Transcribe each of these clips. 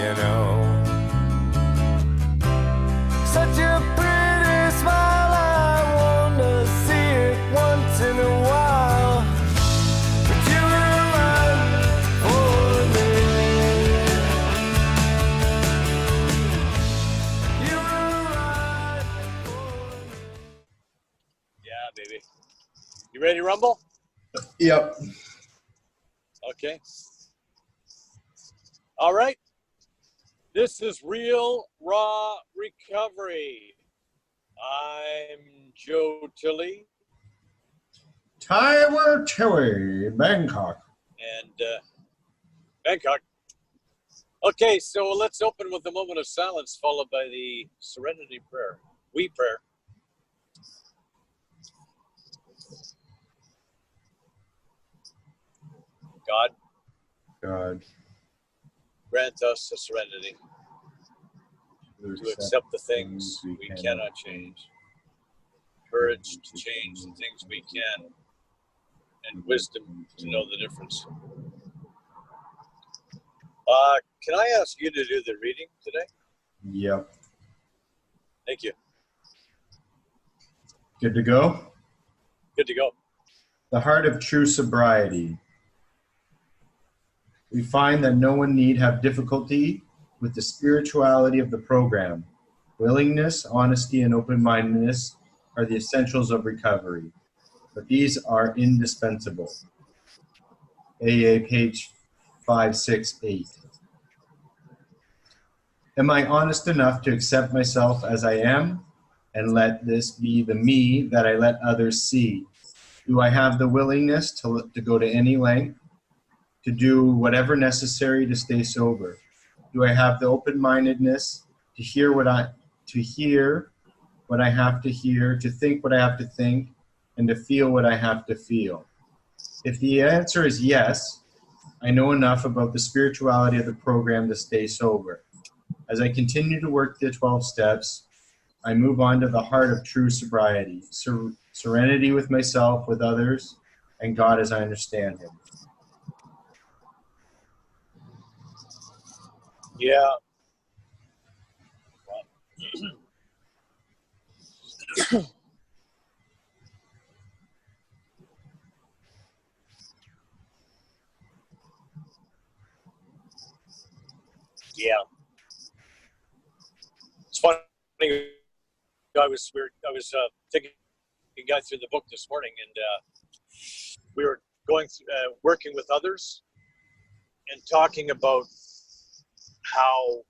you know. Such a pretty smile, I want to see it once in a while. But you were right for me. You were right for me. Yeah, baby. You ready to rumble? Yep. Okay. All right. This is Real Raw Recovery. I'm Joe Tilley. Tyler Tilly, Bangkok. And Bangkok. Okay, so let's open with a moment of silence followed by the Serenity Prayer. We prayer. God, Grant us the serenity to accept the things we cannot change, courage to change the things we can, and wisdom to know the difference. Can I ask you to do the reading today? Yep. Thank you. Good to go? Good to go. The heart of true sobriety. We find that no one need have difficulty with the spirituality of the program. Willingness, honesty, and open-mindedness are the essentials of recovery, but these are indispensable. AA page 568. Am I honest enough to accept myself as I am and let this be the me that I let others see? Do I have the willingness to go to any length, to do whatever necessary to stay sober? Do I have the open-mindedness to hear what I have to hear, to think what I have to think, and to feel what I have to feel? If the answer is yes, I know enough about the spirituality of the program to stay sober. As I continue to work the 12 steps, I move on to the heart of true sobriety, serenity with myself, with others, and God as I understand Him. Yeah. Yeah. It's funny. I was taking a guy through the book this morning, and we were going through, working with others and talking about how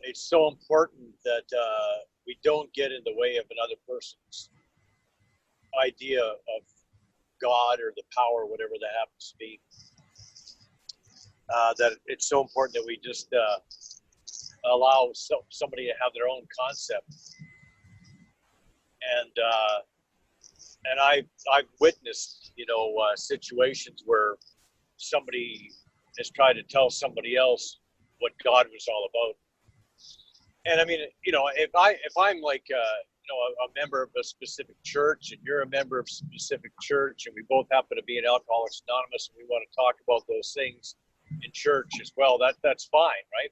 it's so important that we don't get in the way of another person's idea of God or the power, whatever that happens to be. That it's so important that we just allow somebody to have their own concept. And I've witnessed, situations where somebody has tried to tell somebody else what God was all about. And I mean, if I'm like, a member of a specific church, and you're a member of a specific church, and we both happen to be in Alcoholics Anonymous, and we want to talk about those things in church as well, that's fine, right?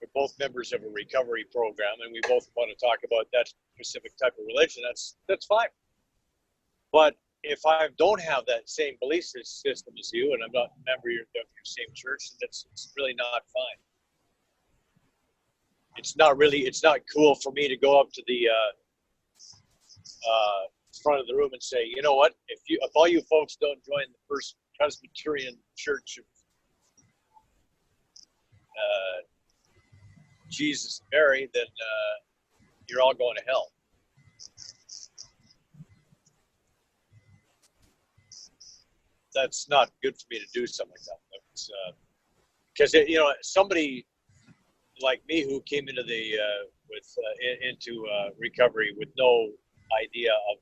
We're both members of a recovery program, and we both want to talk about that specific type of religion. That's fine. But if I don't have that same belief system as you, and I'm not a member of your same church, it's really not fine. It's not cool for me to go up to the front of the room and say, you know what, if all you folks don't join the First Presbyterian Church of Jesus and Mary, then you're all going to hell. That's not good for me to do something like that. Because somebody like me who came into into recovery with no idea of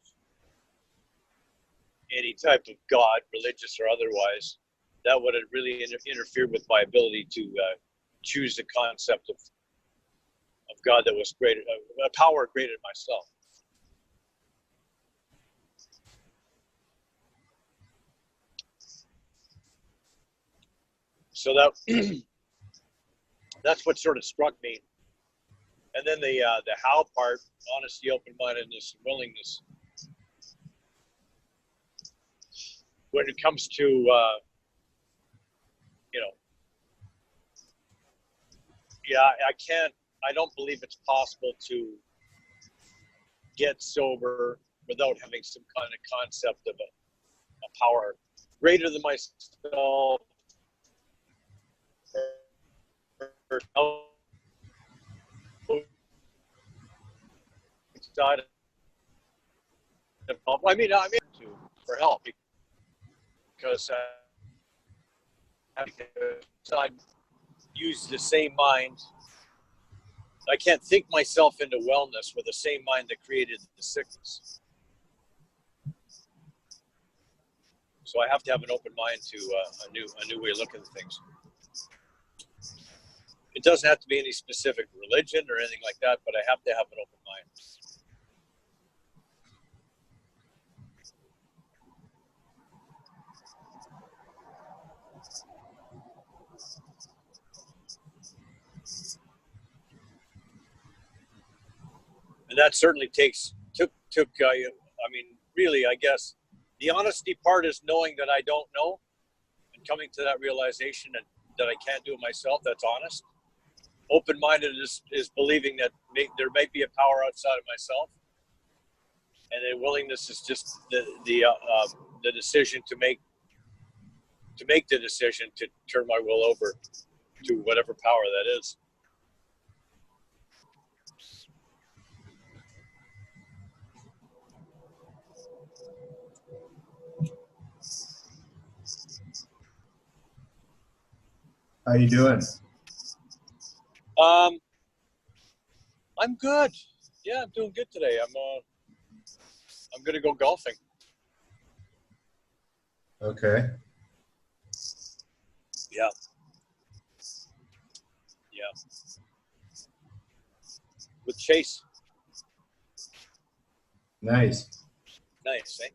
any type of God, religious or otherwise, that would have really interfered with my ability to choose the concept of God that was greater, a power greater than myself. So that that's what sort of struck me. And then the how part, honesty, open-mindedness, and willingness. When it comes to, I don't believe it's possible to get sober without having some kind of concept of a power greater than myself, I mean, for help because I use the same mind. I can't think myself into wellness with the same mind that created the sickness. So I have to have an open mind to a new way of looking at things. It doesn't have to be any specific religion or anything like that, but I have to have an open mind. And that certainly took. I mean, really, I guess the honesty part is knowing that I don't know, and coming to that realization and that I can't do it myself. That's honest. Open-mindedness is believing that there might be a power outside of myself, and then willingness is just the decision to make the decision to turn my will over to whatever power that is. How you doing? I'm good. Yeah, I'm doing good today. I'm gonna go golfing. Okay. Yeah. With Chase. Nice. Nice, eh?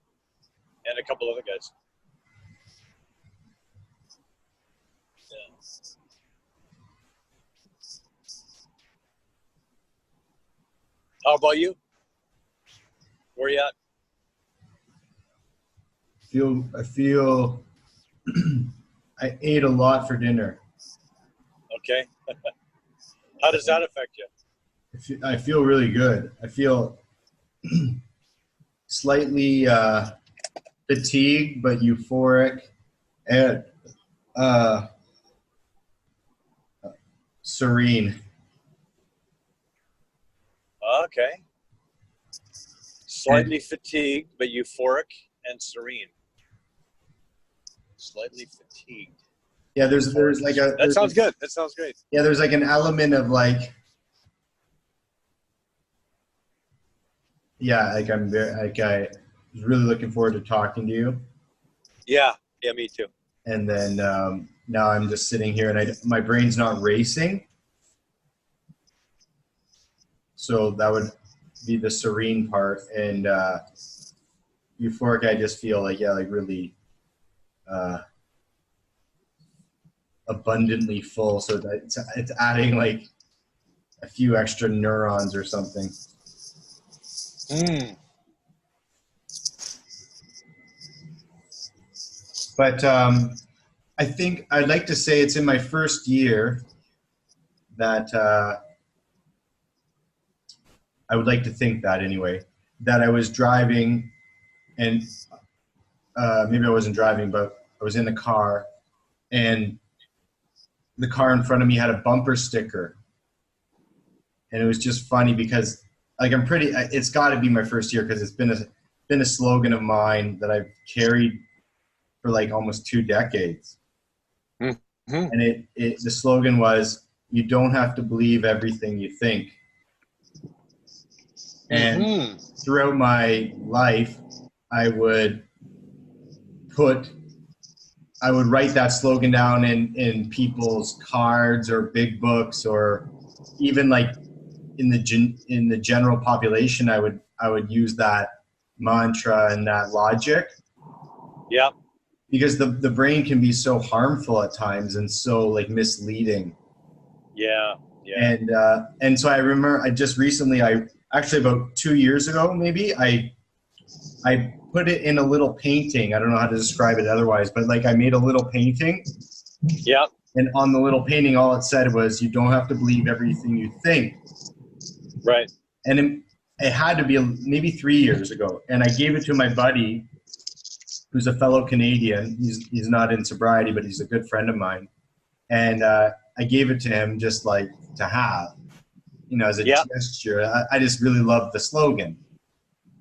And a couple other guys. Yeah. How about you? Where you at? I feel I ate a lot for dinner. Okay. How does that affect you? I feel really good. I feel slightly fatigued, but euphoric and serene. Okay. Slightly fatigued, but euphoric and serene. Slightly fatigued. Yeah, there's like a. That sounds good. That sounds great. Yeah, there's like an element of like. Yeah, like I was really looking forward to talking to you. Yeah, me too. And then now I'm just sitting here and my brain's not racing. So that would be the serene part. And euphoric, I just feel like, really abundantly full. So it's adding like a few extra neurons or something. But I think I'd like to say it's in my first year that I would like to think that anyway, that I was driving and maybe I wasn't driving, but I was in the car and the car in front of me had a bumper sticker. And it was just funny because like it's got to be my first year because it's been a slogan of mine that I've carried for like almost 2 decades. Mm-hmm. And the slogan was, you don't have to believe everything you think. And throughout my life, I would write that slogan down in people's cards or big books, or even like in the general population, I would use that mantra and that logic. Yeah. because the brain can be so harmful at times and so like misleading. Yeah. Yeah. And so I remember I just recently, actually about 2 years ago, maybe I put it in a little painting. I don't know how to describe it otherwise, but like I made a little painting. Yeah. And on the little painting, all it said was, you don't have to believe everything you think. Right. And it had to be maybe 3 years ago. And I gave it to my buddy, who's a fellow Canadian. He's not in sobriety, but he's a good friend of mine. And I gave it to him just like to have, as a gesture. I just really loved the slogan.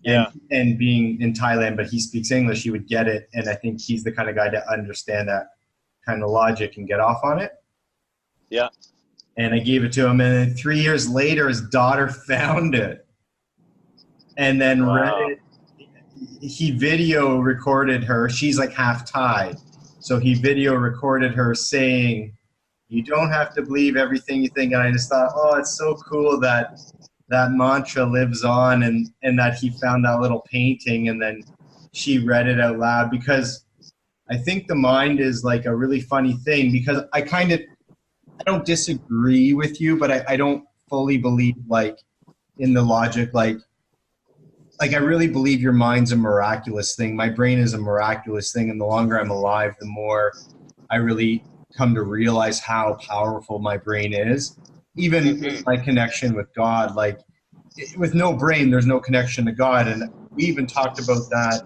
Yeah. And being in Thailand, but he speaks English, he would get it. And I think he's the kind of guy to understand that kind of logic and get off on it. Yeah. And I gave it to him, and then 3 years later, his daughter found it and then read it. He video recorded her. She's like half Thai. So he video recorded her saying, you don't have to believe everything you think. And I just thought, oh, it's so cool that that mantra lives on, and that he found that little painting and then she read it out loud, because I think the mind is like a really funny thing, because I don't disagree with you, but I don't fully believe like in the logic, like I really believe your mind's a miraculous thing. My brain is a miraculous thing. And the longer I'm alive, the more I really come to realize how powerful my brain is. Even with my connection with God, like with no brain, there's no connection to God. And we even talked about that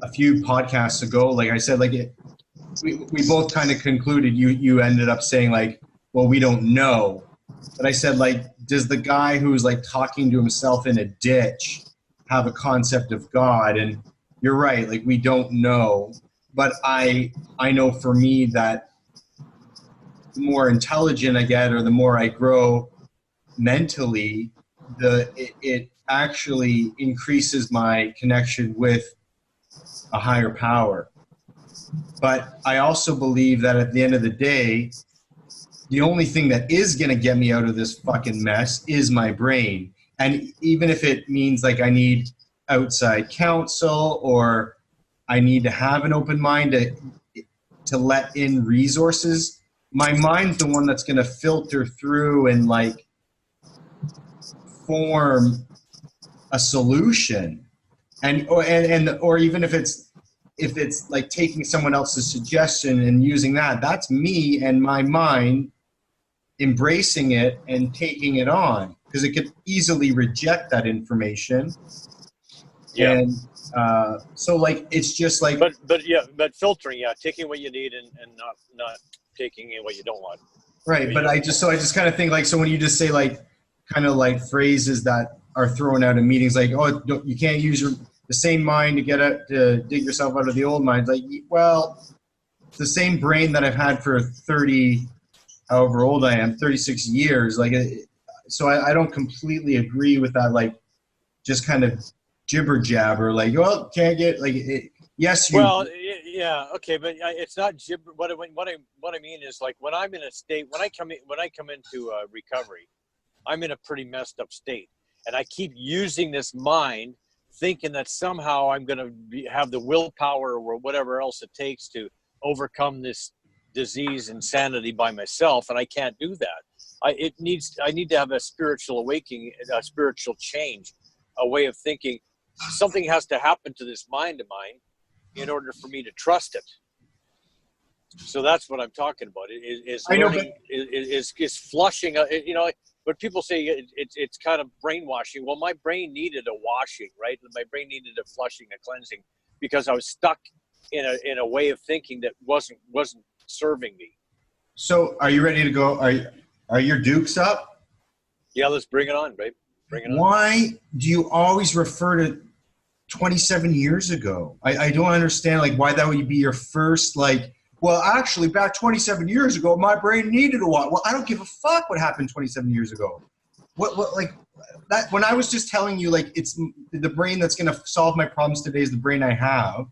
a few podcasts ago. Like I said, like we both kind of concluded, you ended up saying like, well, we don't know. But I said, like, does the guy who's like talking to himself in a ditch have a concept of God? And you're right, like we don't know. But I know for me that the more intelligent I get, or the more I grow mentally, it actually increases my connection with a higher power. But I also believe that at the end of the day, the only thing that is going to get me out of this fucking mess is my brain. And even if it means like I need outside counsel, or I need to have an open mind to let in resources, my mind's the one that's going to filter through and like form a solution. Or even if it's like taking someone else's suggestion and using that's me and my mind embracing it and taking it on, because it could easily reject that information. Yeah. And so like it's just like but filtering, taking what you need and not taking in what you don't want. Right. But I just kind of think like, so when you just say like kind of like phrases that are thrown out in meetings, like, oh, you can't use the same mind to dig yourself out of the old mind. Like, well, it's the same brain that I've had for 30, however old I am, 36 years. Like, so I don't completely agree with that. Like, just kind of jibber jabber. Like, well, can't get like. Yes, you. Well, yeah, okay, but it's not gibber. What I mean is like when I'm in a state, when I come into recovery, I'm in a pretty messed up state, and I keep using this mind, thinking that somehow I'm going to have the willpower or whatever else it takes to overcome this disease, insanity by myself, and I can't do that. I need to have a spiritual awakening, a spiritual change, a way of thinking. Something has to happen to this mind of mine in order for me to trust it. So that's what I'm talking about. Is learning, is flushing. When people say it's kind of brainwashing. Well, my brain needed a washing, right? My brain needed a flushing, a cleansing, because I was stuck in a way of thinking that wasn't serving me. So, are you ready to go? Are your dukes up? Yeah, let's bring it on, babe. Bring it on. Why do you always refer to 27 years ago? I don't understand, like, why that would be your first, like, well, actually, back 27 years ago, my brain needed a lot. Well, I don't give a fuck what happened 27 years ago. What, like, that, when I was just telling you, like, it's the brain that's going to solve my problems today is the brain I have.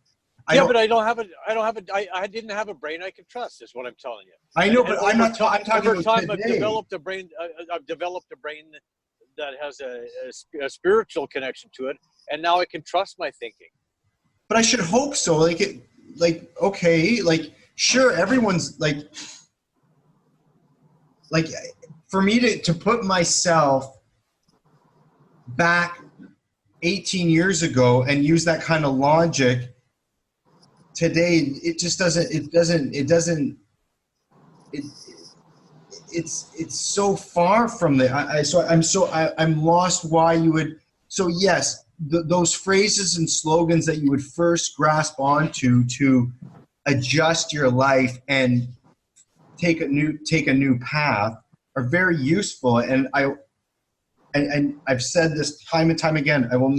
But I didn't have a brain I could trust, is what I'm telling you. I know, but I'm talking over about time, today. I've developed a brain that has a spiritual connection to it, and now I can trust my thinking. But I should hope so. Like, okay, like, sure, everyone's like for me to put myself back 18 years ago and use that kind of logic today, it just doesn't, it's so far from the, I'm lost why you would, so yes, those phrases and slogans that you would first grasp onto to adjust your life and take a new path are very useful. And I've said this time and time again, I'm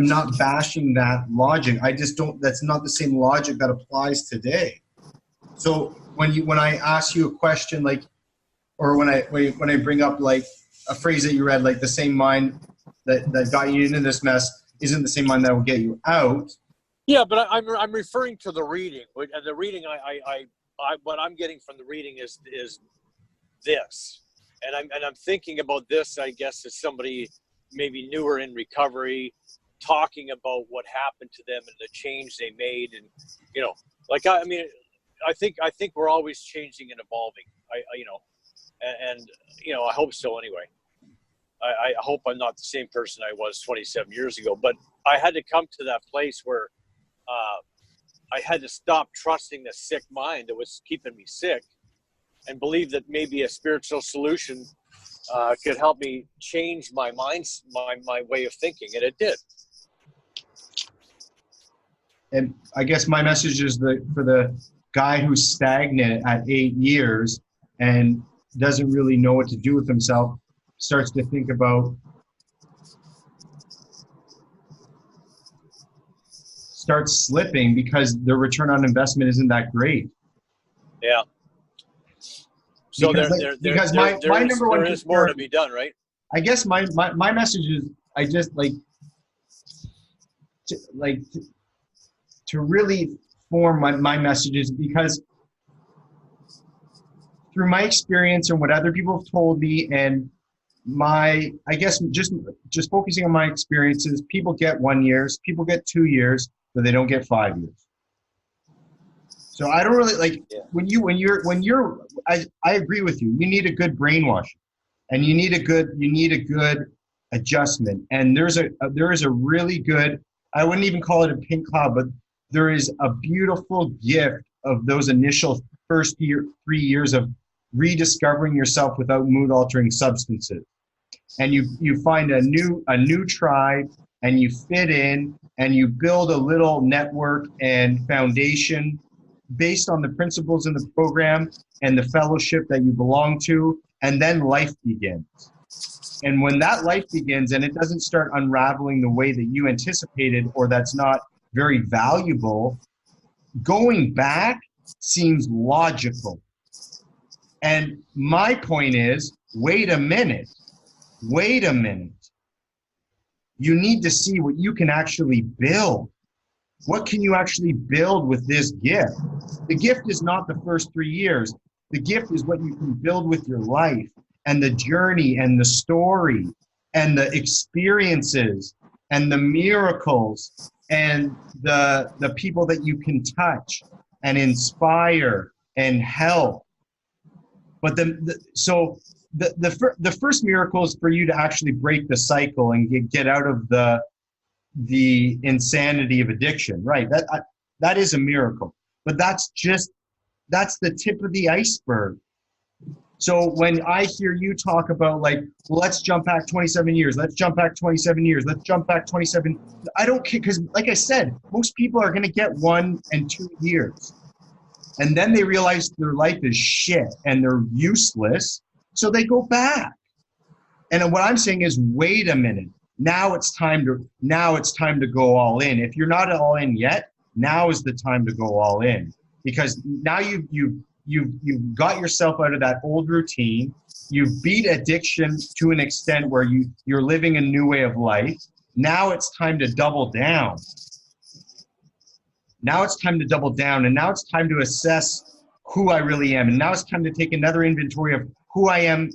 not bashing that logic. I just don't, that's not the same logic that applies today. So when I ask you a question, like, or when I bring up like a phrase that you read, like the same mind that got you into this mess isn't the same mind that will get you out. Yeah, but I'm referring to the reading, and the reading I what I'm getting from the reading is this, and I'm thinking about this, I guess, as somebody maybe newer in recovery, talking about what happened to them and the change they made, and like I think we're always changing and evolving. I hope so anyway. I hope I'm not the same person I was 27 years ago, but I had to come to that place where I had to stop trusting the sick mind that was keeping me sick and believe that maybe a spiritual solution could help me change my my way of thinking, and it did. And I guess my message is for the guy who's stagnant at 8 years and doesn't really know what to do with himself, starts to think about, starts slipping because the return on investment isn't that great. Yeah. So because my number one there is more to be done, right? I guess my message is, I just to really form my messages, because through my experience and what other people have told me, and I guess just focusing on my experiences, people get 1 year, people get 2 years, but they don't get 5 years. So I don't really like when you're I agree with you. You need a good brainwashing, and you need a good adjustment. And there is a really good, I wouldn't even call it a pink cloud, but there is a beautiful gift of those initial first 3 years of rediscovering yourself without mood altering substances. And you find a new tribe, and you fit in, and you build a little network and foundation based on the principles in the program and the fellowship that you belong to, and then life begins. And when that life begins and it doesn't start unraveling the way that you anticipated, or that's not very valuable, going back seems logical. And my point is, wait a minute. You need to see what you can actually build. What can you actually build with this gift? The gift is not the first 3 years. The gift is what you can build with your life, and the journey, and the story, and the experiences, and the miracles, and the people that you can touch and inspire and help. But the first miracle is for you to actually break the cycle and get out of the insanity of addiction, right? That is a miracle, but that's the tip of the iceberg. So when I hear you talk about, like, well, let's jump back 27 years, let's jump back 27 years, let's jump back 27, I don't care, because like I said, most people are going to get 1 and 2 years, and then they realize their life is shit and they're useless, so they go back. And what I'm saying is, wait a minute. Now it's time to go all in. If you're not all in yet, now is the time to go all in, because now you've got yourself out of that old routine. You've beat addiction to an extent where you're living a new way of life. Now it's time to double down. And now it's time to assess who I really am. And now it's time to take another inventory of who I am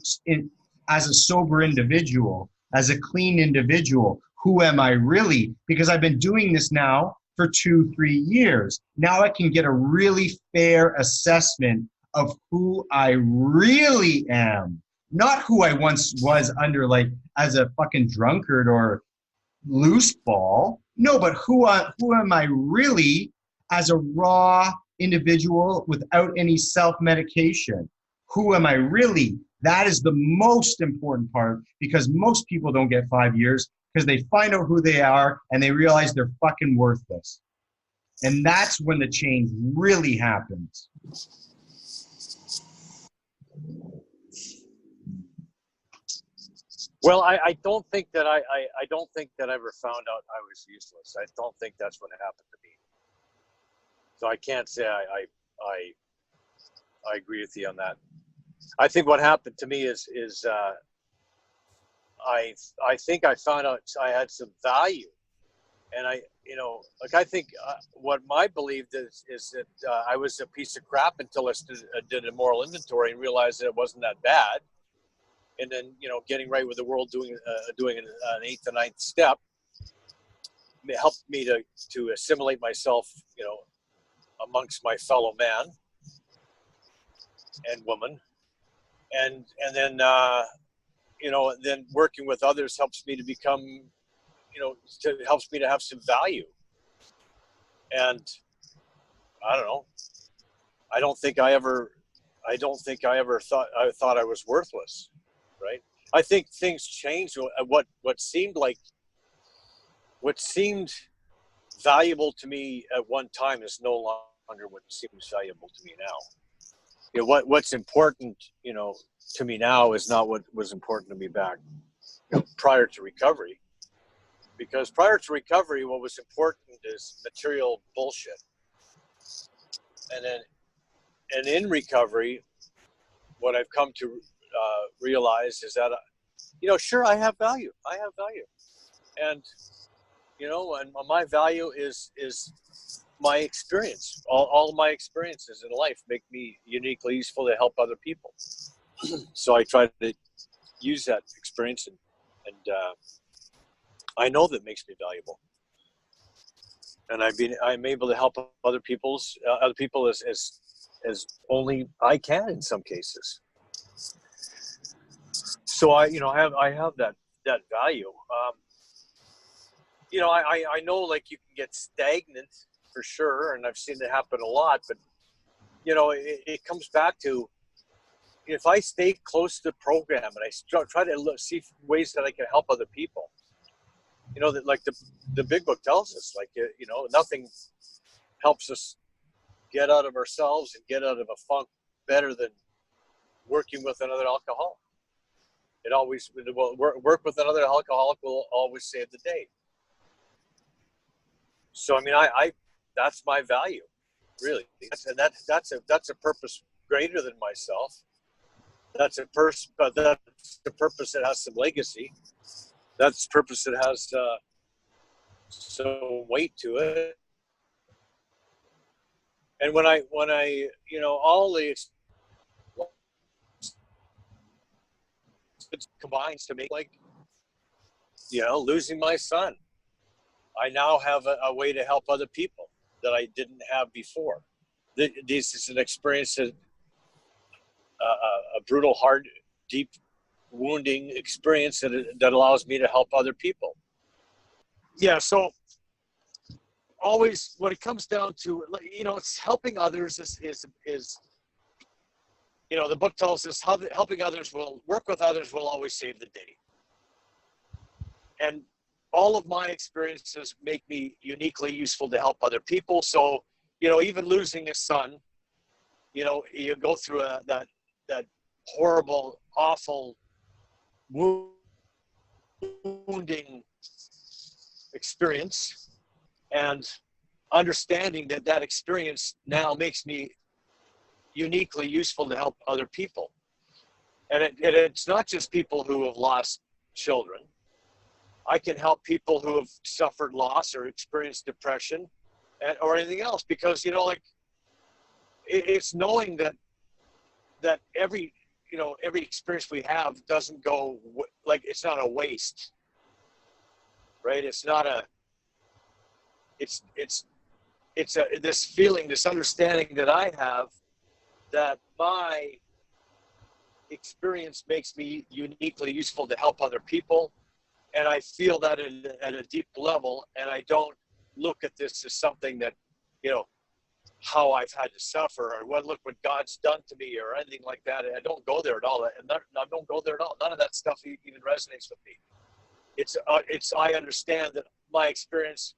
as a sober individual, as a clean individual. Who am I really? Because I've been doing this now for 2-3 years. Now I can get a really fair assessment of who I really am, not who I once was under, like, as a fucking drunkard or loose ball. No, but who am I really as a raw individual without any self-medication? Who am I really? That is the most important part, because most people don't get 5 years because they find out who they are and they realize they're fucking worthless. And that's when the change really happens. Well, I don't think that I don't think that I ever found out I was useless. I don't think that's what happened to me. So I can't say I agree with you on that. I think what happened to me is I think I found out I had some value, and I think what my belief is that I was a piece of crap until I did a moral inventory and realized that it wasn't that bad. And then, getting right with the world, doing an 8th and 9th step, it helped me to assimilate myself, amongst my fellow man and woman, and then then working with others helps me to become, helps me to have some value. And I don't know. I don't think I ever thought I was worthless. Right. I think things changed. What seemed valuable to me at one time is no longer what seems valuable to me now. What's important, to me now is not what was important to me back, prior to recovery. Because prior to recovery, what was important is material bullshit. And in recovery, what I've come to realize is that, sure, I have value. And, and my value is my experience. All of my experiences in life make me uniquely useful to help other people. So I try to use that experience, and I know that makes me valuable. And I'm able to help other people as only I can in some cases. So I have that value. I know, like, you can get stagnant for sure, and I've seen it happen a lot. But it comes back to, if I stay close to the program and I try to see ways that I can help other people. That, like, the big book tells us, like, nothing helps us get out of ourselves and get out of a funk better than working with another alcoholic. Work with another alcoholic will always save the day. So, I mean, I that's my value, really. That's a purpose greater than myself. That's a purpose that has some legacy. That's a purpose that has some weight to it. And when I all the it combines to make, like, losing my son, I now have a way to help other people that I didn't have before. This is an experience that a brutal, hard, deep, wounding experience that allows me to help other people. Yeah. So always, what it comes down to, it's helping others is the book tells us how work with others will always save the day. And all of my experiences make me uniquely useful to help other people. So, even losing a son, you go through that horrible, awful, wounding experience, and understanding that experience now makes me uniquely useful to help other people. And it's not just people who have lost children. I can help people who have suffered loss or experienced depression or anything else, because, it's knowing that every experience we have doesn't go, like, it's not a waste, right? It's not this feeling, this understanding that I have, that my experience makes me uniquely useful to help other people. And I feel that at a deep level, and I don't look at this as something that, how I've had to suffer, or look what God's done to me, or anything like that. I don't go there at all. And I don't go there at all. None of that stuff even resonates with me. I understand that my experience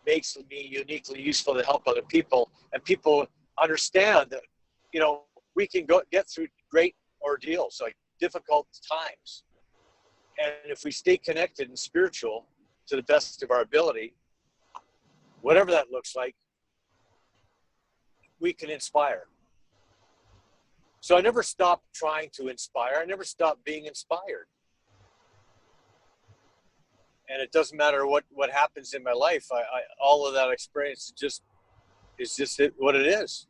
makes me uniquely useful to help other people, and people understand that, we can get through great ordeals, like difficult times. And if we stay connected and spiritual to the best of our ability, whatever that looks like, we can inspire. So I never stopped trying to inspire. I never stopped being inspired. And it doesn't matter what happens in my life. All of that experience is just what it is.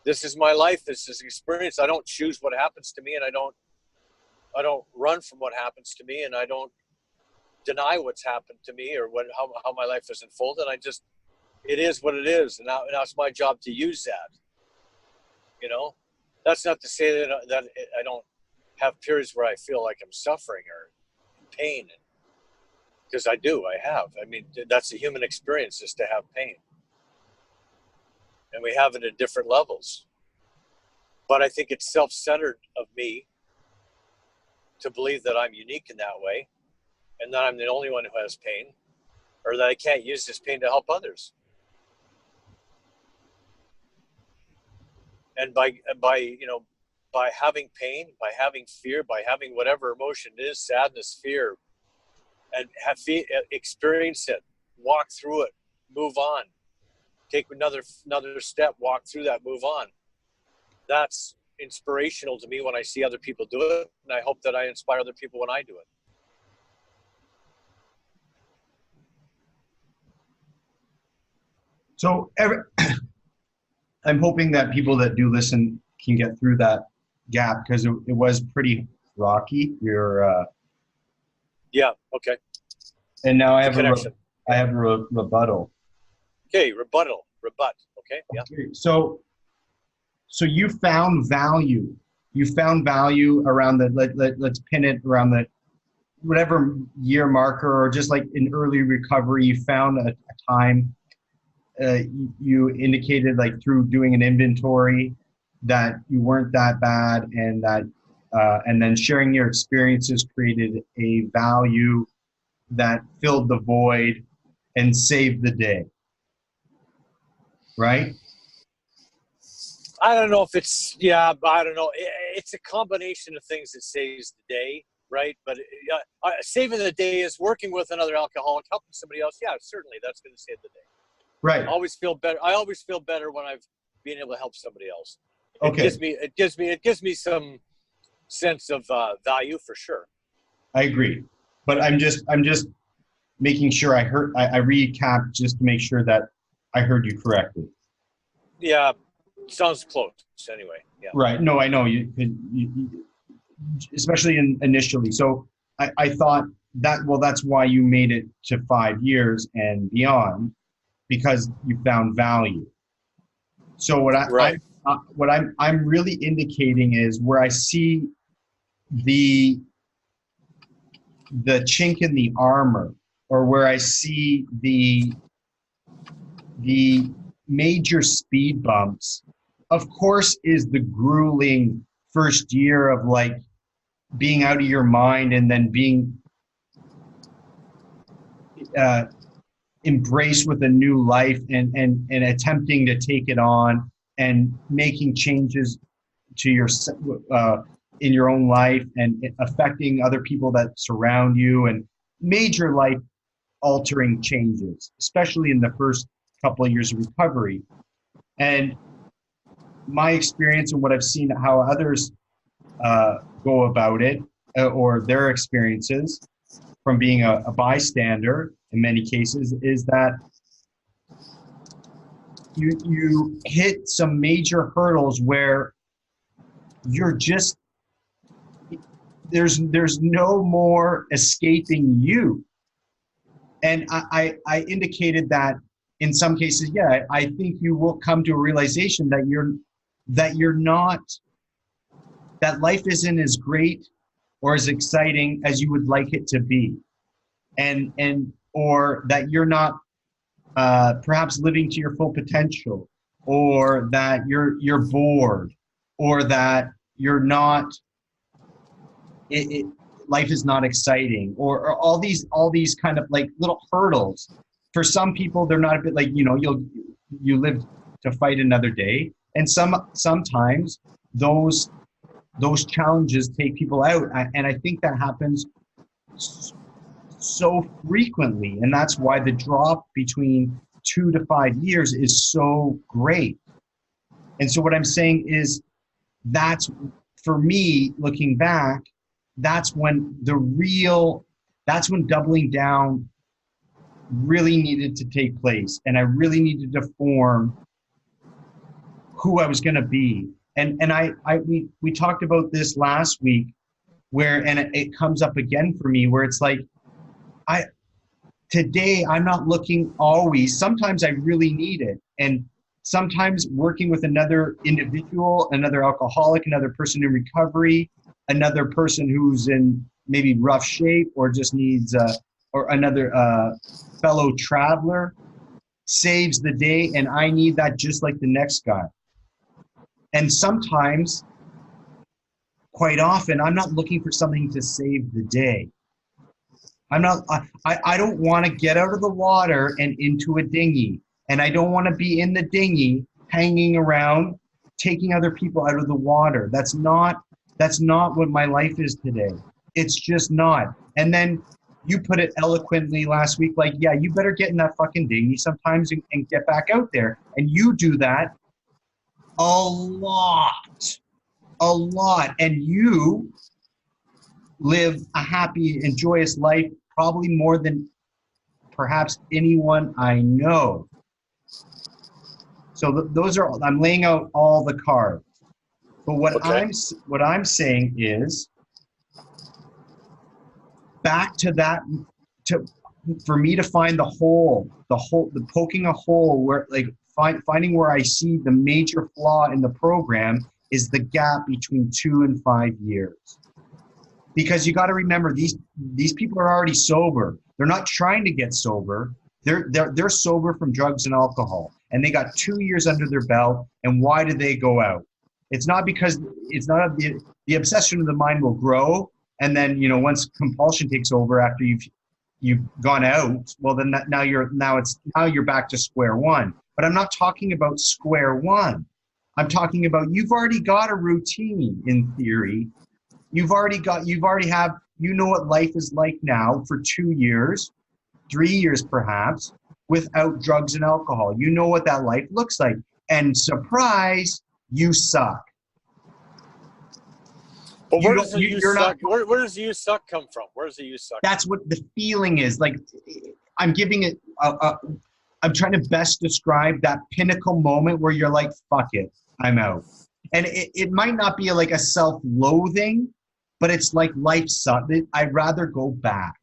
This is my life. This is experience. I don't choose what happens to me, and I don't run from what happens to me, and I don't deny what's happened to me or how my life has unfolded. It is what it is, and now it's my job to use that. That's not to say that I don't have periods where I feel like I'm suffering or in pain, because I do. I have. I mean, that's a human experience, is to have pain, and we have it at different levels. But I think it's self-centered of me to believe that I'm unique in that way, and that I'm the only one who has pain, or that I can't use this pain to help others. And by having pain, by having fear, by having whatever emotion it is, sadness, fear, and experience it, walk through it, move on, take another step, walk through that, move on. That's inspirational to me when I see other people do it, and I hope that I inspire other people when I do it. So I'm hoping that people that do listen can get through that gap, because it was pretty rocky. Yeah. Okay. And now I have a rebuttal. Okay. Rebut. Okay. Yeah. Okay. So you found value. You found value around let's pin it around the whatever year marker, or just like in early recovery, you found a time. You indicated, like, through doing an inventory, that you weren't that bad, and that and then sharing your experiences created a value that filled the void and saved the day. Right? I don't know if I don't know. It's a combination of things that saves the day, right? But saving the day is working with another alcoholic, helping somebody else. Yeah, certainly that's going to save the day. Right. I always feel better when I've been able to help somebody else. Okay. It gives me some sense of value, for sure. I agree, but I'm just making sure I recapped just to make sure that I heard you correctly. Yeah, sounds close. Anyway, yeah. Right. No, I know you especially initially. So I thought that, well, that's why you made it to 5 years and beyond, because you found value. So what I'm really indicating is where I see the chink in the armor, or where I see the major speed bumps, of course, is the grueling first year of, like, being out of your mind, and then being embraced with a new life, and attempting to take it on, and making changes to your in your own life, and affecting other people that surround you, and major life altering changes, especially in the first couple of years of recovery. And my experience, and what I've seen how others go about it, or their experiences from being a bystander in many cases, is that you hit some major hurdles where you're just, there's no more escaping you. And I indicated that in some cases, yeah, I think you will come to a realization that you're not, that life isn't as great or as exciting as you would like it to be. And or that you're not perhaps living to your full potential, or that you're bored, or that you're not, life is not exciting, or all these kind of like little hurdles. For some people, they're not a bit like, you live to fight another day. And sometimes those challenges take people out. And I think that happens so frequently. And that's why the drop between 2 to 5 years is so great. And so what I'm saying is, that's, for me, looking back, that's when doubling down really needed to take place. And I really needed to form who I was going to be. And we talked about this last week, and it comes up again for me, where it's like, today I'm not looking always. Sometimes I really need it. And sometimes working with another individual, another alcoholic, another person in recovery, another person who's in maybe rough shape, or just needs, or another fellow traveler, saves the day. And I need that just like the next guy. And sometimes, quite often, I'm not looking for something to save the day. I don't want to get out of the water and into a dinghy. And I don't want to be in the dinghy hanging around, taking other people out of the water. That's not what my life is today. It's just not. And then you put it eloquently last week, like, yeah, you better get in that fucking dinghy sometimes and get back out there. And you do that a lot. And you live a happy and joyous life, probably more than perhaps anyone I know. So I'm laying out all the cards. But what I'm saying is, back to that, for me to find the poking a hole where, like, finding where I see the major flaw in the program is the gap between 2 and 5 years. Because you got to remember, these people are already sober. They're not trying to get sober. They're sober from drugs and alcohol, and they got 2 years under their belt. And why did they go out? It's not because the obsession of the mind will grow, and then, once compulsion takes over after you've gone out, well, then now you're back to square one. But I'm not talking about square one. I'm talking about, you've already got a routine in theory. You know what life is like now for 2 years, 3 years perhaps, without drugs and alcohol. You know what that life looks like. And surprise, you suck. But where does the you suck come from? Where does the you suck? That's what the feeling is. Like, I'm giving it, I'm trying to best describe that pinnacle moment where you're like, fuck it, I'm out. And it might not be like a self-loathing, but it's like, life sucks. I'd rather go back.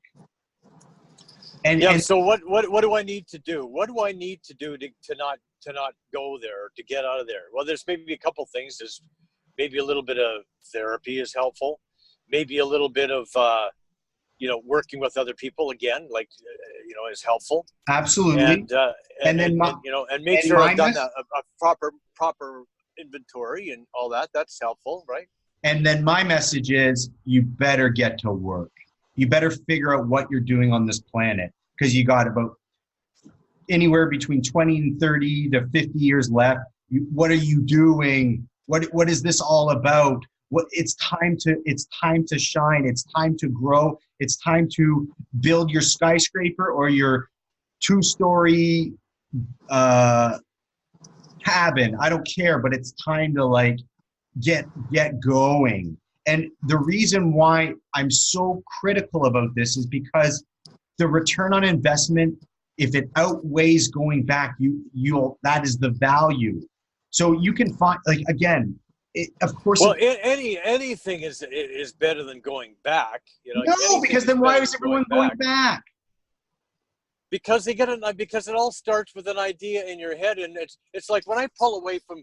So what do I need to do? What do I need to do to not go there, to get out of there? Well, there's maybe a couple things. There's maybe a little bit of therapy is helpful. Maybe a little bit of working with other people again, like is helpful. Absolutely. And make sure I've done a proper inventory and all that. That's helpful, right? And then my message is, you better get to work. You better figure out what you're doing on this planet, because you got about anywhere between 20 and 30 to 50 years left. What are you doing? What is this all about? It's time to shine. It's time to grow. It's time to build your skyscraper or your 2-story cabin. I don't care, but it's time to get going. And the reason why I'm so critical about this is because the return on investment, if it outweighs going back, that is the value. So you can find, of course. Well, anything is better than going back. No, because then why is everyone going back? because because it all starts with an idea in your head. And it's like when I pull away from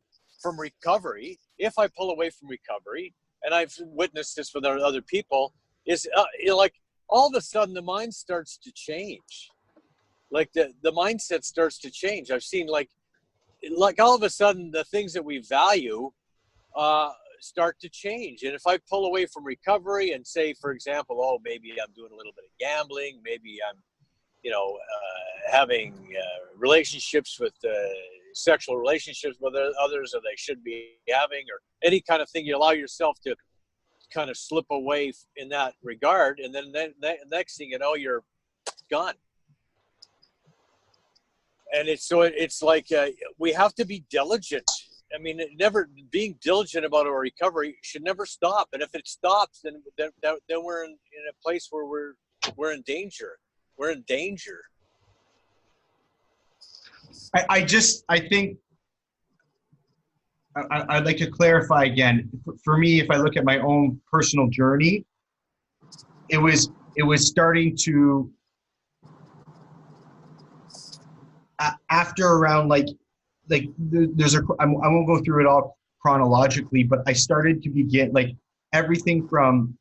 recovery, if I pull away from recovery, and I've witnessed this with other people, is like all of a sudden the mind starts to change. Like the mindset starts to change. I've seen like all of a sudden the things that we value start to change. And if I pull away from recovery and say, for example, oh, maybe I'm doing a little bit of gambling, maybe I'm, having relationships with sexual relationships with others that they should be having, or any kind of thing, you allow yourself to kind of slip away in that regard. And then next thing you know, you're gone. And it's like we have to be diligent. I mean, being diligent about our recovery should never stop. And if it stops, then we're in a place where we're in danger. We're in danger. I think I'd like to clarify again. For me, if I look at my own personal journey, it was starting to after around like there's I won't go through it all chronologically, but I started to begin like everything from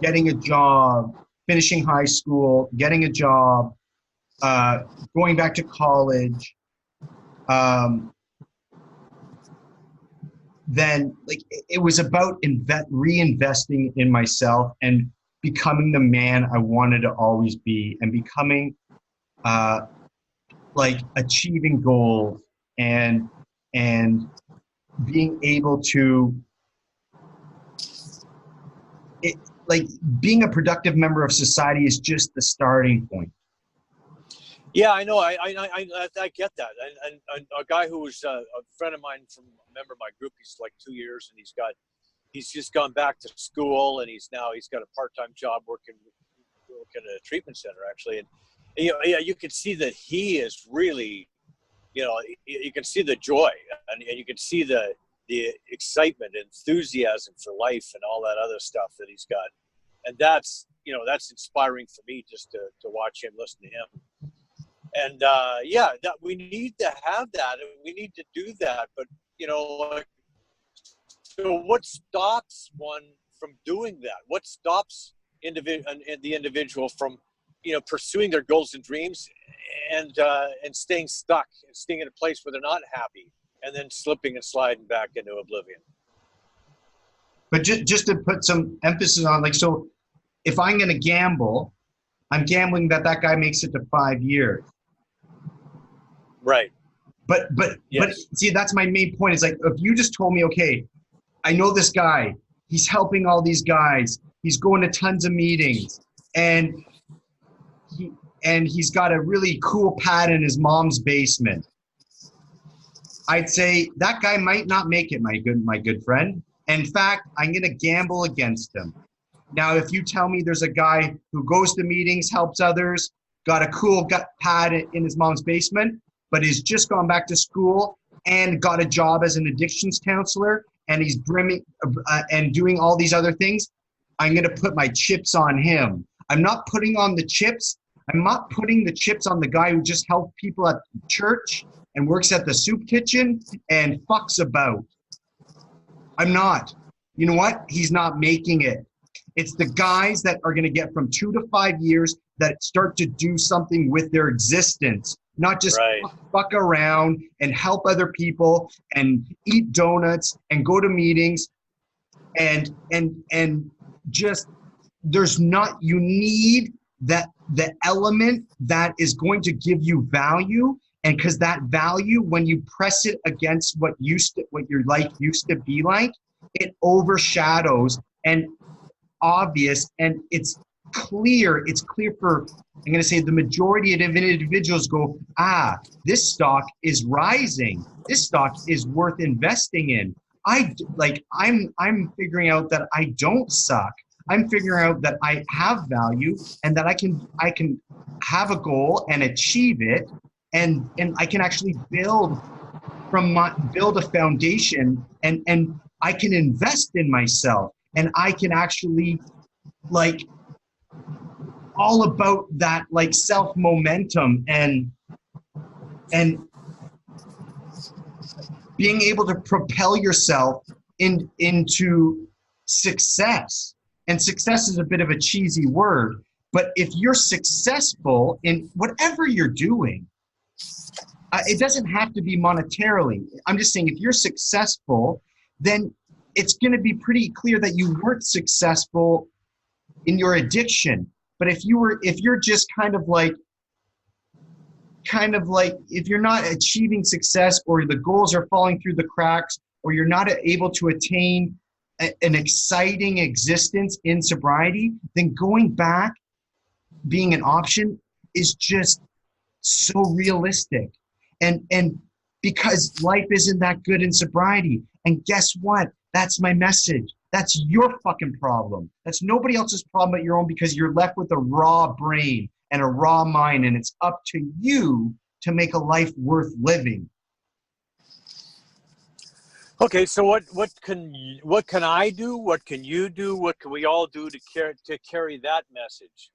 getting a job, finishing high school, getting a job, going back to college. Then like it was about reinvesting in myself and becoming the man I wanted to always be, and becoming like achieving goals and being able to like being a productive member of society is just the starting point. Yeah, I know. I get that. And a guy who was a friend of mine, from a member of my group, he's like 2 years, and he's just gone back to school, and he's got a part-time job working at a treatment center, actually. And you can see that he is really, you can see the joy, and you can see the excitement, enthusiasm for life, and all that other stuff that he's got. And that's inspiring for me, just to watch him, listen to him. And that we need to have that, and we need to do that. But so what stops one from doing that? What stops the individual from pursuing their goals and dreams, and staying stuck, and staying in a place where they're not happy, and then slipping and sliding back into oblivion? But just to put some emphasis on, like, so if I'm going to gamble, I'm gambling that guy makes it to 5 years. Right. But see, that's my main point. Is like, if you just told me, okay, I know this guy, he's helping all these guys, he's going to tons of meetings, and he's got a really cool pad in his mom's basement, I'd say that guy might not make it, my good friend. In fact, I'm going to gamble against him. Now, if you tell me there's a guy who goes to meetings, helps others, got a cool pad in his mom's basement, but he's just gone back to school and got a job as an addictions counselor, and he's brimming and doing all these other things, I'm going to put my chips on him. I'm not putting on the chips. I'm not putting the chips on the guy who just helped people at church and works at the soup kitchen and fucks about. I'm not. You know what? He's not making it. It's the guys that are going to get from 2 to 5 years that start to do something with their existence, not just fuck around and help other people and eat donuts and go to meetings and just, there's not, you need that the element that is going to give you value. And because that value, when you press it against what your life used to be like, it overshadows and obvious, and it's clear for, I'm going to say, the majority of individuals go, this stock is rising, this stock is worth investing in. I'm figuring out that I don't suck. I'm figuring out that I have value, and that I can have a goal and achieve it, and I can actually build a foundation, and I can invest in myself, and I can actually, like, all about that like self momentum and being able to propel yourself into success. And success is a bit of a cheesy word, but if you're successful in whatever you're doing, it doesn't have to be monetarily. I'm just saying if you're successful, then it's going to be pretty clear that you weren't successful in your addiction. But if you're just kind of like if you're not achieving success, or the goals are falling through the cracks, or you're not able to attain an exciting existence in sobriety, then going back being an option is just so realistic. And because life isn't that good in sobriety. And guess what? That's my message. That's your fucking problem. That's nobody else's problem but your own, because you're left with a raw brain and a raw mind, and it's up to you to make a life worth living. Okay, so what can I do? What can you do? What can we all do to carry that message?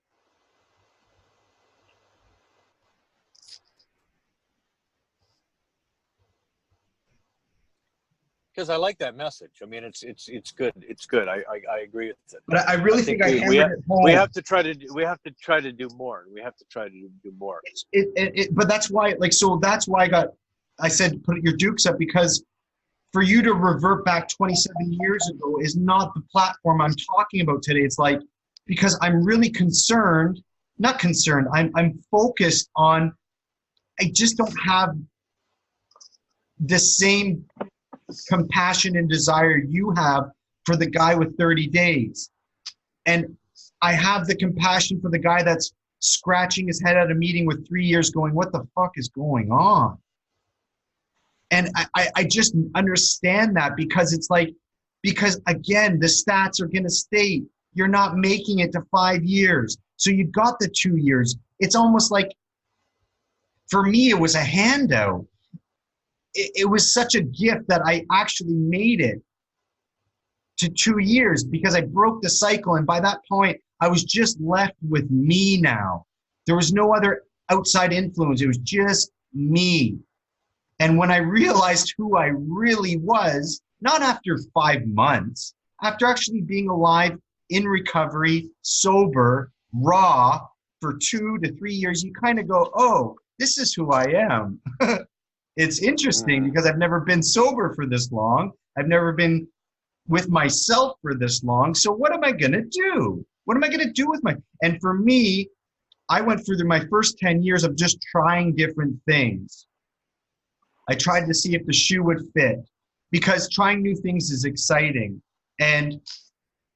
Because I like that message. I mean, it's good. It's good. I agree with it. But I really think I hammered it home. We have to try to do more. We have to try to do more. But that's why, that's why I said put your dukes up, because for you to revert back 27 years ago is not the platform I'm talking about today. It's like, because I'm really I'm focused on, I just don't have the same compassion and desire you have for the guy with 30 days. And I have the compassion for the guy that's scratching his head at a meeting with 3 years going, what the fuck is going on? And I just understand that, because it's like, because again, the stats are going to state you're not making it to 5 years. So you got the 2 years. It's almost like, for me, it was a handout. It was such a gift that I actually made it to 2 years, because I broke the cycle. And by that point, I was just left with me now. There was no other outside influence. It was just me. And when I realized who I really was, not after 5 months, after actually being alive, in recovery, sober, raw for 2 to 3 years, you kind of go, oh, this is who I am. It's interesting because I've never been sober for this long. I've never been with myself for this long. So what am I going to do? What am I going to do with and for me, I went through my first 10 years of just trying different things. I tried to see if the shoe would fit, because trying new things is exciting. And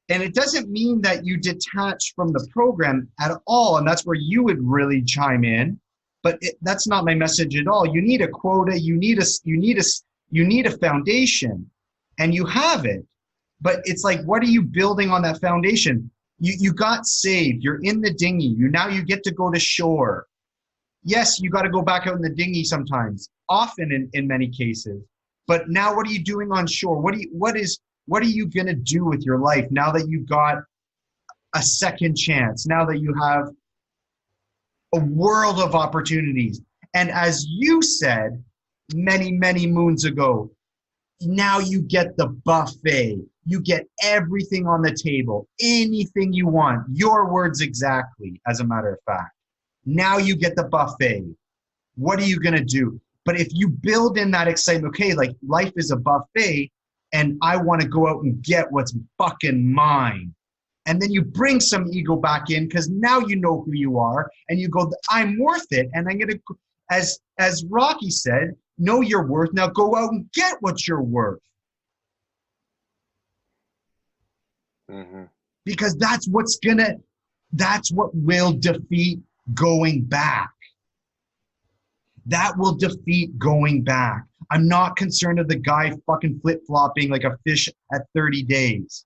it doesn't mean that you detach from the program at all. And that's where you would really chime in. But that's not my message at all. You need a quota. You need a foundation, and you have it. But it's like, what are you building on that foundation? You got saved. You're in the dinghy. Now you get to go to shore. Yes, you got to go back out in the dinghy sometimes, often in many cases. But now what are you doing on shore? What are you going to do with your life now that you've got a second chance, now that you have a world of opportunities? And as you said many, many moons ago, now you get the buffet. You get everything on the table, anything you want, your words exactly, as a matter of fact. Now you get the buffet. What are you going to do? But if you build in that excitement, okay, like life is a buffet and I want to go out and get what's fucking mine. And then you bring some ego back in, because now you know who you are, and you go, I'm worth it. And I'm going to, as Rocky said, know your worth. Now go out and get what you're worth. Mm-hmm. Because that's what will defeat going back. That will defeat going back. I'm not concerned of the guy fucking flip-flopping like a fish at 30 days.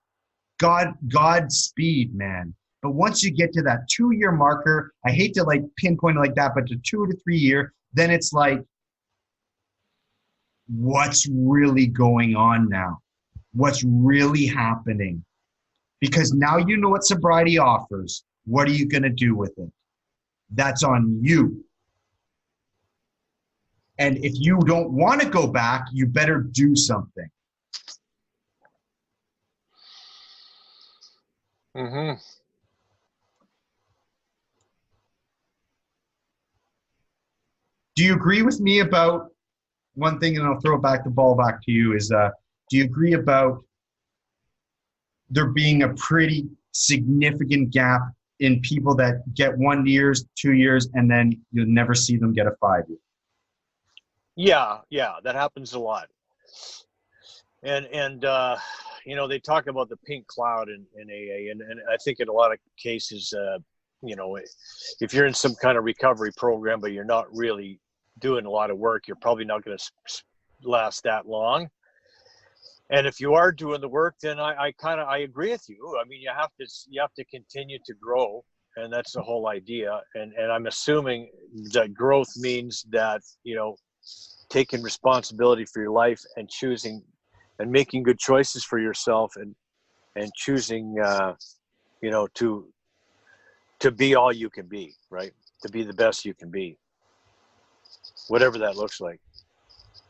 Godspeed, man. But once you get to that 2 year marker, I hate to like pinpoint it like that, but to 2 to 3 year, then it's like, what's really going on now? What's really happening? Because now you know what sobriety offers. What are you going to do with it? That's on you. And if you don't want to go back, you better do something. Mm-hmm. Do you agree with me about one thing, and I'll throw the ball back to you, is do you agree about there being a pretty significant gap in people that get 1 year, 2 years, and then you'll never see them get a 5 year? Yeah, that happens a lot. And you know, they talk about the pink cloud in AA, and I think in a lot of cases, you know, if you're in some kind of recovery program, but you're not really doing a lot of work, you're probably not going to last that long. And if you are doing the work, then I agree with you. I mean, you have to continue to grow, and that's the whole idea. And I'm assuming that growth means that, you know, taking responsibility for your life and choosing and making good choices for yourself, and choosing, you know, to be all you can be, right? To be the best you can be, whatever that looks like.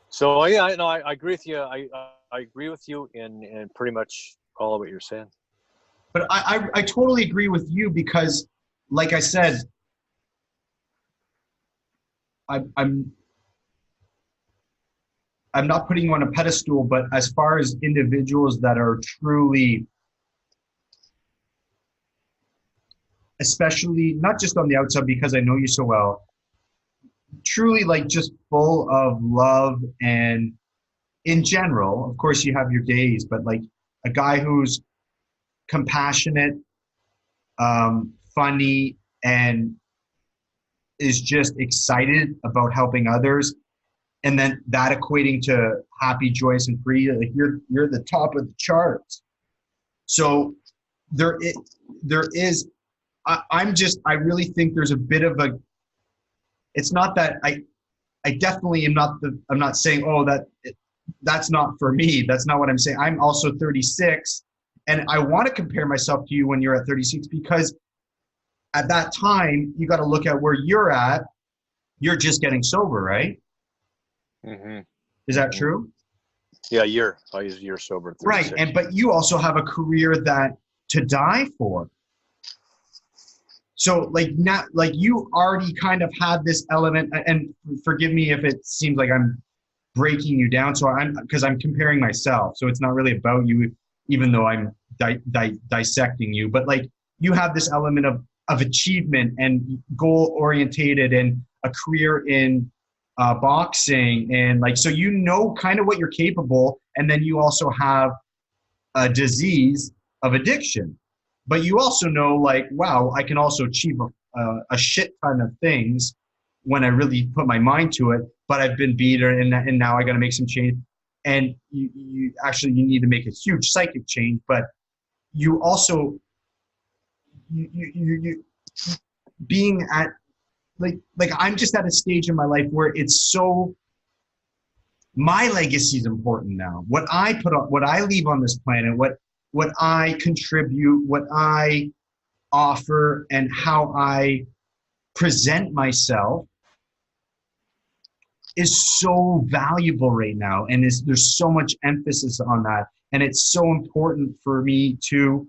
So yeah, I agree with you. I agree with you in pretty much all of what you're saying. But I totally agree with you because, like I said, I'm not putting you on a pedestal, but as far as individuals that are truly, especially not just on the outside because I know you so well, truly like just full of love, and in general, of course you have your days, but like a guy who's compassionate, funny, and is just excited about helping others, and then that equating to happy, joyous, and free, like you're the top of the charts. So there is I really think there's a bit of a, it's not that I definitely am not I'm not saying, oh, that's not for me. That's not what I'm saying. I'm also 36, and I want to compare myself to you when you're at 36, because at that time you got to look at where you're at. You're just getting sober, right? Mm-hmm. Is that true? Yeah, you're sober. 36. Right, and but you also have a career that to die for. So like not like you already kind of had this element, and forgive me if it seems like I'm breaking you down. So because I'm comparing myself. So it's not really about you, even though I'm dissecting you. But like you have this element of achievement and goal orientated, and a career in boxing, and like so you know kind of what you're capable, and then you also have a disease of addiction. But you also know, like, wow, I can also achieve a shit ton of things when I really put my mind to it. But I've been beaten, and now I got to make some change. And you actually you need to make a huge psychic change. But you also you being at like I'm just at a stage in my life where it's so, my legacy is important now. What I put on, what I leave on this planet, what I contribute, what I offer, and how I present myself is so valuable right now. And there's so much emphasis on that. And it's so important for me to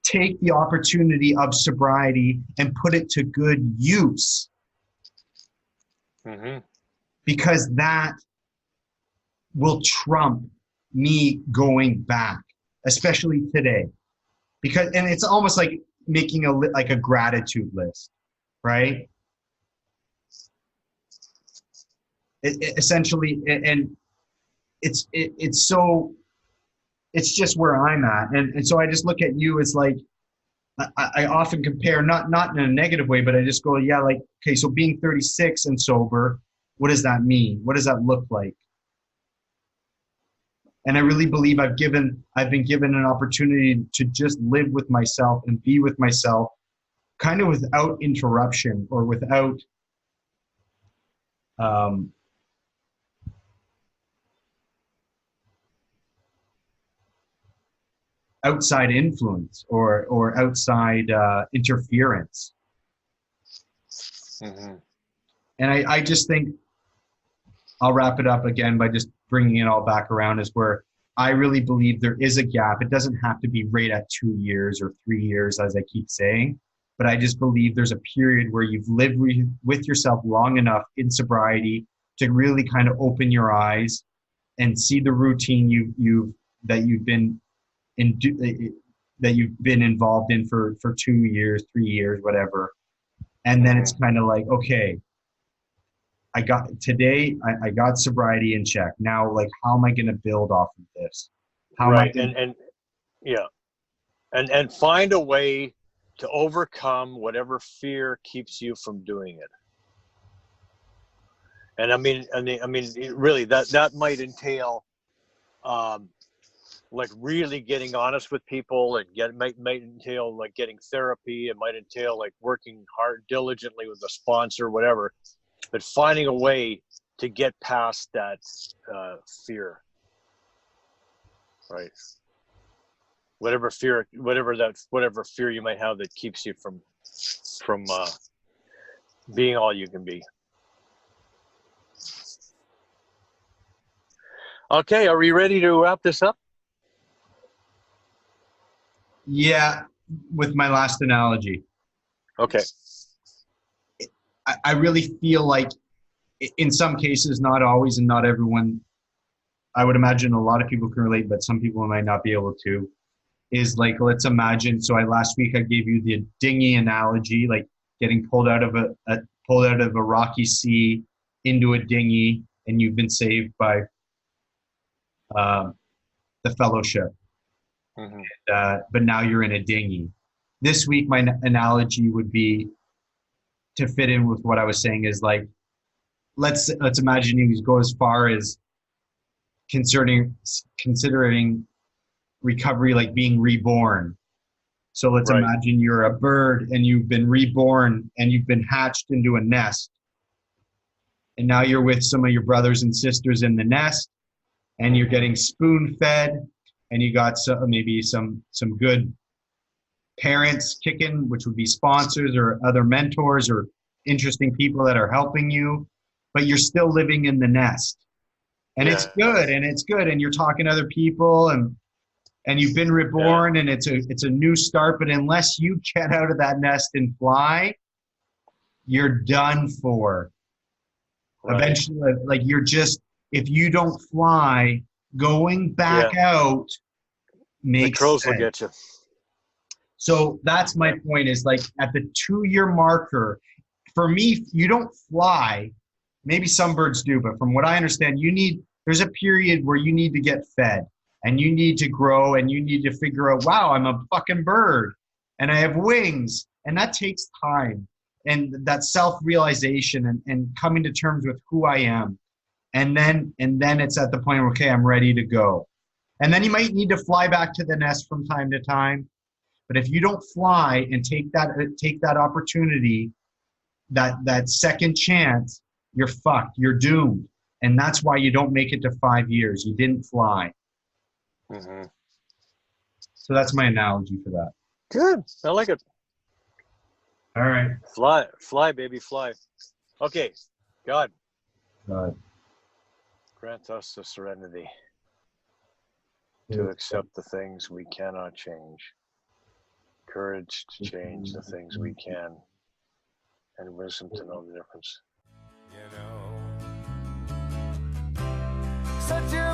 take the opportunity of sobriety and put it to good use. Mm-hmm. Because that will trump me going back, especially today. Because, and it's almost like making a gratitude list, right? Essentially, and it's so, it's just where I'm at, and so I just look at you as like, I often compare, not in a negative way, but I just go, yeah, like, okay, so being 36 and sober, what does that mean? What does that look like? And I really believe I've been given an opportunity to just live with myself and be with myself, kind of without interruption, or without outside influence or outside interference. Mm-hmm. And I just think I'll wrap it up again by just bringing it all back around, is where I really believe there is a gap. It doesn't have to be right at 2 years or 3 years, as I keep saying, but I just believe there's a period where you've lived with yourself long enough in sobriety to really kind of open your eyes and see the routine that you've been involved in for 2 years, 3 years, whatever. And then it's kind of like, okay, I got sobriety in check. Now, like, how am I going to build off of this? Right. And find a way to overcome whatever fear keeps you from doing it. And I mean, really, that might entail, like, really getting honest with people, and might entail like getting therapy. It might entail like working hard, diligently with a sponsor, whatever. But finding a way to get past that fear, right? Whatever fear you might have that keeps you from being all you can be. Okay, are we ready to wrap this up? Yeah, with my last analogy. Okay. I really feel like in some cases, not always and not everyone, I would imagine a lot of people can relate, but some people might not be able to, is like, let's imagine, so last week I gave you the dinghy analogy, like getting pulled out of a rocky sea into a dinghy, and you've been saved by the fellowship. Mm-hmm. But now you're in a dinghy. This week, my analogy would be, to fit in with what I was saying, is like, let's imagine you go as far as considering recovery like being reborn. So let's imagine you're a bird and you've been reborn and you've been hatched into a nest. And now you're with some of your brothers and sisters in the nest, and you're getting spoon fed, and you got maybe some good parents kicking, which would be sponsors or other mentors or interesting people that are helping you, but you're still living in the nest. And it's good, and you're talking to other people, and you've been reborn, and it's a new start. But unless you get out of that nest and fly, you're done for. Right. Eventually, like, if you don't fly, going back out makes the crows sense. Will get you. So that's my point, is like at the 2-year marker, for me, you don't fly. Maybe some birds do, but from what I understand, there's a period where you need to get fed, and you need to grow, and you need to figure out, wow, I'm a fucking bird and I have wings, and that takes time, and that self-realization and coming to terms with who I am. And then it's at the point where, okay, I'm ready to go. And then you might need to fly back to the nest from time to time. But if you don't fly and take that opportunity, that second chance, you're fucked. You're doomed. And that's why you don't make it to 5 years. You didn't fly. Mm-hmm. So that's my analogy for that. Good. I like it. All right. Fly, baby, fly. Okay. God. Grant us the serenity to accept the things we cannot change, courage to change the things we can, and wisdom to know the difference. Such a